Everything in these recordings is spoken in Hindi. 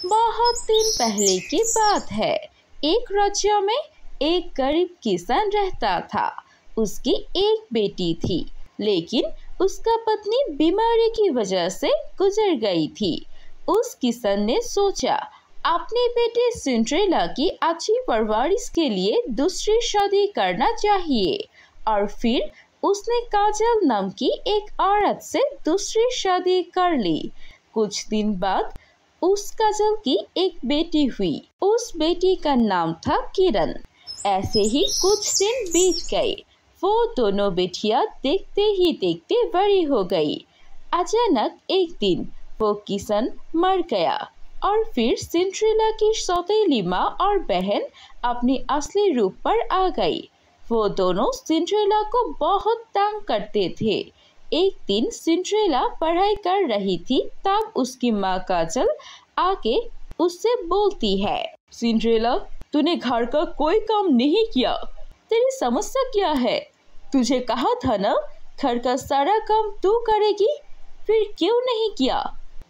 बहुत दिन पहले की बात है। एक राज्य में एक गरीब किसान रहता था। उसकी एक बेटी थी, लेकिन उसका पत्नी बीमारी की वजह से गुजर गई थी। उस किसान ने सोचा अपने बेटे सिंड्रेला की अच्छी परवरिश के लिए दूसरी शादी करना चाहिए, और फिर उसने काजल नाम की एक औरत से दूसरी शादी कर ली। कुछ दिन बाद उस काजल की एक बेटी हुई। उस बेटी का नाम था किरण। ऐसे ही कुछ दिन बीत गए। वो दोनों बेटियां देखते ही देखते बड़ी हो गई। अचानक एक दिन वो किसान मर गया, और फिर सिंड्रेला की सौतेली माँ और बहन अपने असली रूप पर आ गई। वो दोनों सिंड्रेला को बहुत तंग करते थे। एक दिन सिंड्रेला पढ़ाई कर रही थी, तब उसकी माँ काजल आके उससे बोलती है, सिंड्रेला, तूने घर का कोई काम नहीं किया। तेरी समस्या क्या है? तुझे कहा था ना घर का सारा काम तू करेगी, फिर क्यों नहीं किया?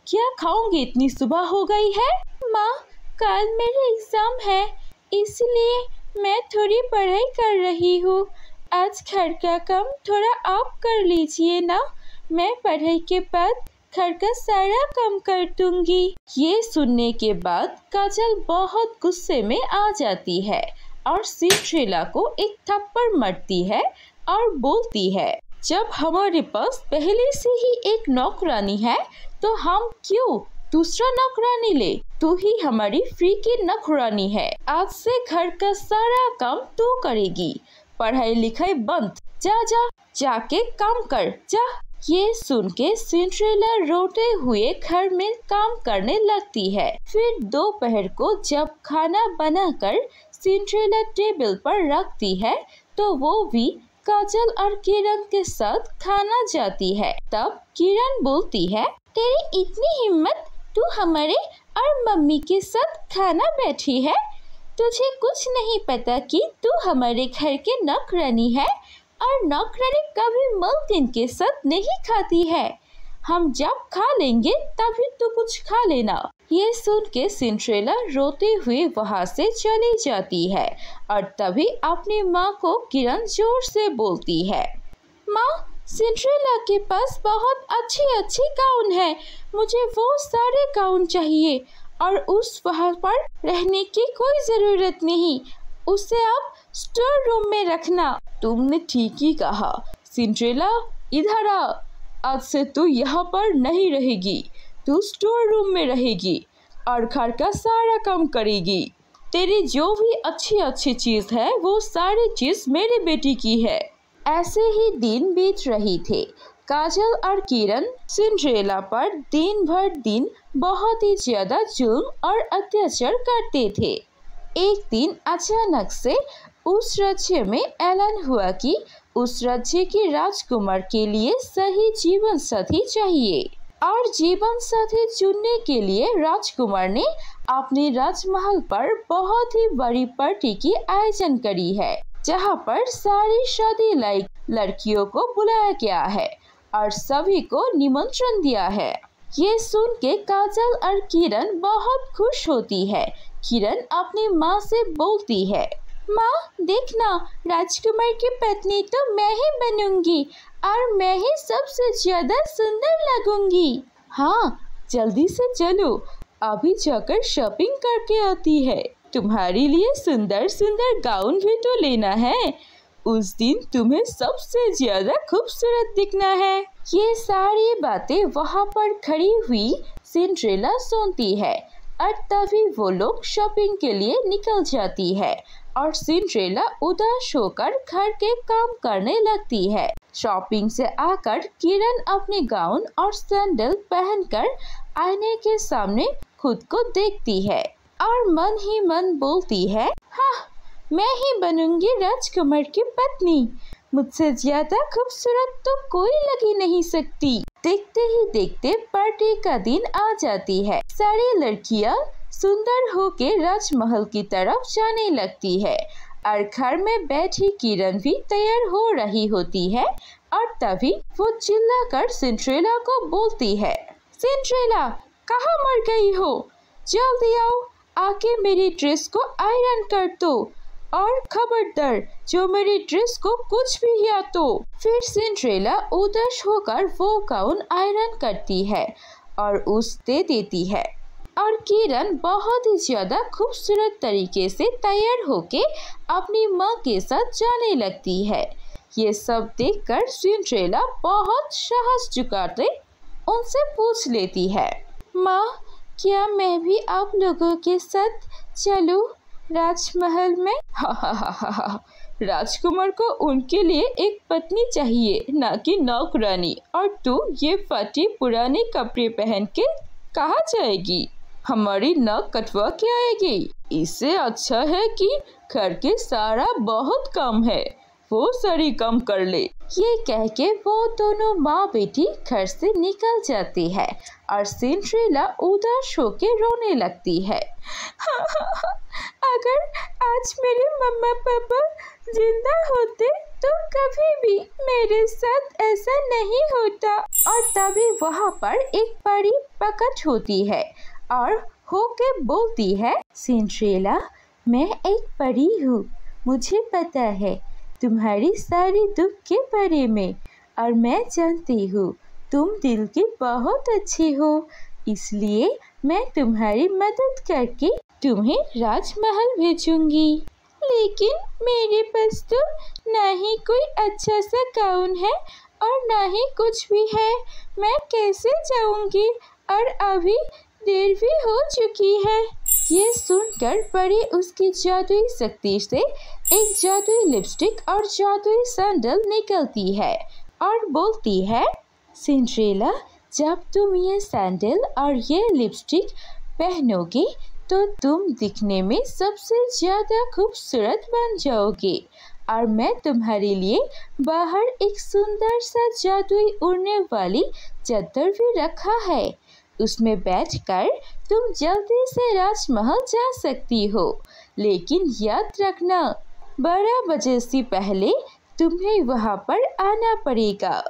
क्या खाओगे? इतनी सुबह हो गई है। माँ, कल मेरे एग्जाम है, इसलिए मैं थोड़ी पढ़ाई कर रही हूँ। आज घर का काम थोड़ा आप कर लीजिए ना, मैं पढ़ाई के बाद घर का सारा काम कर दूंगी। ये सुनने के बाद काजल बहुत गुस्से में आ जाती है और सिंड्रेला को एक थप्पड़ मारती है और बोलती है, जब हमारे पास पहले से ही एक नौकरानी है तो हम क्यों दूसरा नौकरानी ले? तू ही हमारी फ्री की नौकरानी है। आज से घर का सारा काम तू करेगी। पढ़ाई लिखाई बंद। जाके काम कर जा। ये सुन के सिंड्रेला रोते हुए घर में काम करने लगती है। फिर दोपहर को जब खाना बनाकर सिंड्रेला टेबल पर रखती है, तो वो भी काजल और किरण के साथ खाना जाती है। तब किरण बोलती है, तेरी इतनी हिम्मत, तू हमारे और मम्मी के साथ खाना बैठी है? तुझे कुछ नहीं पता कि तू हमारे घर के नौकरानी है, और नौकरानी कभी मालकिन के साथ नहीं खाती है। हम जब खा लेंगे तभी तू कुछ खा लेना। ये सुन के सिंड्रेला रोते हुए वहाँ से चली जाती है, और तभी अपनी माँ को किरण जोर से बोलती है, माँ, सिंड्रेला के पास बहुत अच्छी गाउन है, मुझे वो सारे गाउन चाहिए, और उस वहाँ पर रहने की कोई जरूरत नहीं, उसे आप स्टोर रूम में रखना। तुमने ठीक ही कहा सिंड्रेला, इधर आ। आज से तू यहाँ पर नहीं रहेगी, तू स्टोर रूम में रहेगी और घर का सारा काम करेगी। तेरी जो भी अच्छी चीज है वो सारी चीज मेरी बेटी की है। ऐसे ही दिन बीत रही थे। काजल और किरण सिंड्रेला पर दिन बहुत ही ज्यादा जुल्म और अत्याचार करते थे। एक दिन अचानक से उस राज्य में ऐलान हुआ कि उस राज्य के राजकुमार के लिए सही जीवन साथी चाहिए, और जीवन साथी चुनने के लिए राजकुमार ने अपने राजमहल पर बहुत ही बड़ी पार्टी की आयोजन करी है, जहां पर सारी शादी लायक लड़कियों को बुलाया गया है और सभी को निमंत्रण दिया है। ये सुन के काजल और किरण बहुत खुश होती है। किरण अपनी माँ से बोलती है, माँ, देखना, राजकुमार की पत्नी तो मैं ही बनूंगी और मैं ही सबसे ज्यादा सुंदर लगूंगी। हाँ, जल्दी से चलो, अभी जाकर शॉपिंग करके आती है। तुम्हारे लिए सुंदर गाउन भी तो लेना है। उस दिन तुम्हें सबसे ज्यादा खूबसूरत दिखना है। ये सारी बातें वहाँ पर खड़ी हुई सिंड्रेला सुनती है, और तभी वो लोग शॉपिंग के लिए निकल जाती है, और सिंड्रेला उदास होकर घर के काम करने लगती है। शॉपिंग से आकर किरण अपने गाउन और सैंडल पहनकर आईने के सामने खुद को देखती है और मन ही मन बोलती है, हाँ, मैं ही बनूंगी राजकुमार की पत्नी। मुझसे ज्यादा खूबसूरत तो कोई लग ही नहीं सकती। देखते ही देखते पार्टी का दिन आ जाती है। सारी लड़कियां सुंदर होके राजमहल की तरफ जाने लगती है, और घर में बैठी किरण भी तैयार हो रही होती है, और तभी वो चिल्लाकर सिंड्रेला को बोलती है, सिंड्रेला, कहाँ मर गई हो? जल्दी आओ, आके मेरी ड्रेस को आयरन कर दो, और खबरदार जो मेरी ड्रेस को कुछ भी किया तो। फिर सिंड्रेला उदास होकर वो गाउन आयरन करती है और उस दे देती है, और किरण बहुत ही ज्यादा खूबसूरत तरीके से तैयार होके अपनी माँ के साथ जाने लगती है। ये सब देखकर सिंड्रेला बहुत साहस जुटाते उनसे पूछ लेती है, माँ क्या मैं भी आप लोगों के साथ चलूं राजमहल में? हा, राजकुमार को उनके लिए एक पत्नी चाहिए, ना कि नौकरानी, और तू ये फटी पुराने कपड़े पहन के कहाँ जाएगी? हमारी नाक कटवा के आएगी। इससे अच्छा है कि घर के सारा बहुत कम है, वो सारी कम कर ले। ये कह के वो दोनों माँ बेटी घर से निकल जाती है और सिंड्रेला उदास होके रोने लगती है। अगर आज मेरे मम्मा पापा जिंदा होते तो कभी भी मेरे साथ ऐसा नहीं होता। और तभी वहाँ पर एक परी प्रकट होती है और होके बोलती है, सिंड्रेला मैं एक परी हूँ, मुझे पता है तुम्हारी सारी दुख के बारे में, और मैं जानती हूँ तुम दिल की बहुत अच्छी हो, इसलिए मैं तुम्हारी मदद करके तुम्हें राजमहल भेजूंगी। लेकिन मेरे पास तो ना ही कोई अच्छा सा गाउन है और ना ही कुछ भी है, मैं कैसे जाऊंगी? और अभी देर भी हो चुकी है। ये सुनकर परी उसकी जादुई शक्ति से एक जादुई लिपस्टिक और जादुई सैंडल निकलती है और बोलती है, सिंड्रेला जब तुम ये सैंडल और ये लिपस्टिक पहनोगी तो तुम दिखने में सबसे ज्यादा खूबसूरत बन जाओगे, और मैं तुम्हारे लिए बाहर एक सुंदर सा जादुई उड़ने वाली चादर भी रखा है, उसमें बैठकर तुम जल्दी से राजमहल जा सकती हो। लेकिन याद रखना 12 बजे से पहले तुम्हें वहाँ पर आना पड़ेगा,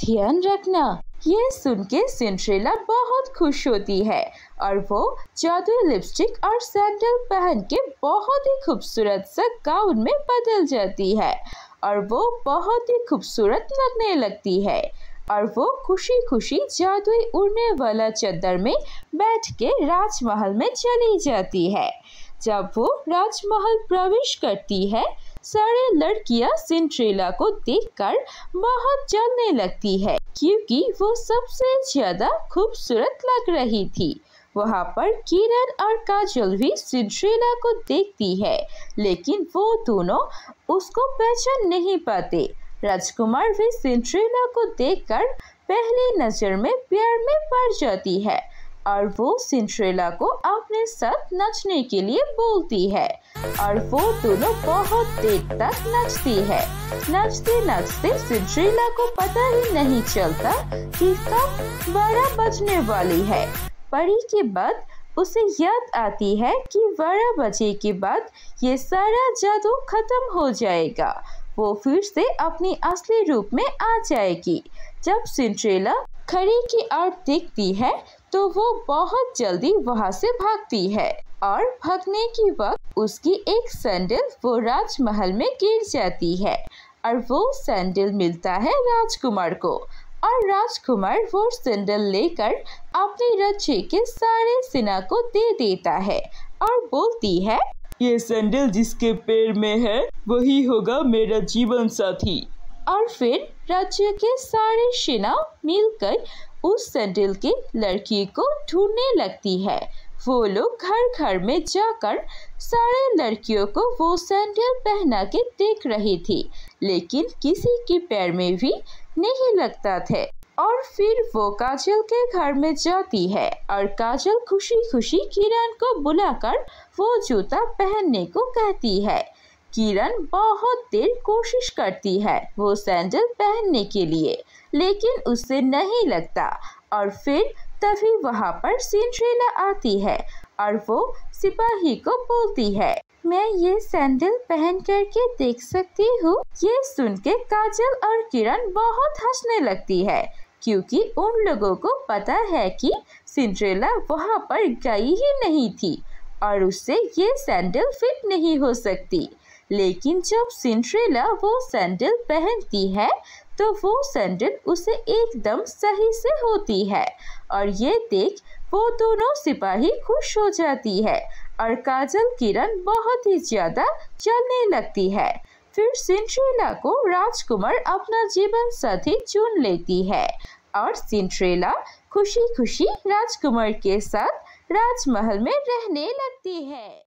ध्यान रखना। ये सुन के सिंड्रेला बहुत खुश होती है और वो जादुई लिपस्टिक और सैंडल पहन के बहुत ही खूबसूरत सा गाउन में बदल जाती है और वो बहुत ही खूबसूरत लगने लगती है और वो खुशी खुशी जादुई उड़ने वाला चादर में बैठ के राजमहल में चली जाती है। जब वो राजमहल प्रवेश करती है, सारे लड़कियां सिंड्रेला को देखकर बहुत जलने लगती है, क्योंकि वो सबसे ज्यादा खूबसूरत लग रही थी। वहाँ पर किरण और काजल भी सिंड्रेला को देखती है, लेकिन वो दोनों उसको पहचान नहीं पाते। राजकुमार भी सिंड्रेला को देखकर पहली नजर में प्यार में पड़ जाती है और वो सिंड्रेला को अपने साथ नाचने के लिए बोलती है और वो दोनों बहुत देर तक नाचती है। नाचते नाचते सिंड्रेला को पता ही नहीं चलता कि कब 12 बजने वाली है। परी के बाद उसे याद आती है कि 12 बजे के बाद ये सारा जादू खत्म हो जाएगा, वो फिर से अपनी असली रूप में आ जाएगी। जब सिंड्रेला खड़ी की ओर देखती है तो वो बहुत जल्दी वहाँ से भागती है और भागने के वक्त उसकी एक सैंडल वो राजमहल में गिर जाती है और वो सैंडल मिलता है राजकुमार को और राजकुमार वो सैंडल लेकर अपने रज्जे के सारे सेना को दे देता है और बोलती है, ये सैंडल जिसके पैर में है वही होगा मेरा जीवन साथी। और फिर राज्य के सारे सेना मिलकर उस सैंडल के लड़की को ढूंढने लगती है। वो लोग घर घर में जाकर सारे लड़कियों को वो सैंडल पहना के देख रही थी, लेकिन किसी के पैर में भी नहीं लगता थे। और फिर वो काजल के घर में जाती है और काजल खुशी खुशी किरण को बुलाकर वो जूता पहनने को कहती है। किरण बहुत देर कोशिश करती है वो सैंडल पहनने के लिए, लेकिन उससे नहीं लगता। और फिर तभी वहाँ पर सिंड्रेला आती है और वो सिपाही को बोलती है, मैं ये सैंडल पहन करके देख सकती हूँ। ये सुन के काजल और किरण बहुत हंसने लगती है, क्योंकि उन लोगों को पता है कि सिंड्रेला वहाँ पर गई ही नहीं थी और उससे ये सैंडल फिट नहीं हो सकती। लेकिन जब सिंड्रेला वो सैंडल पहनती है तो वो सैंडल उसे एकदम सही से होती है और ये देख वो दोनों सिपाही खुश हो जाती है और काजल किरण बहुत ही ज्यादा चलने लगती है। फिर सिंड्रेला को राजकुमार अपना जीवन साथी चुन लेती है और सिंड्रेला खुशी खुशी राजकुमार के साथ राजमहल में रहने लगती है।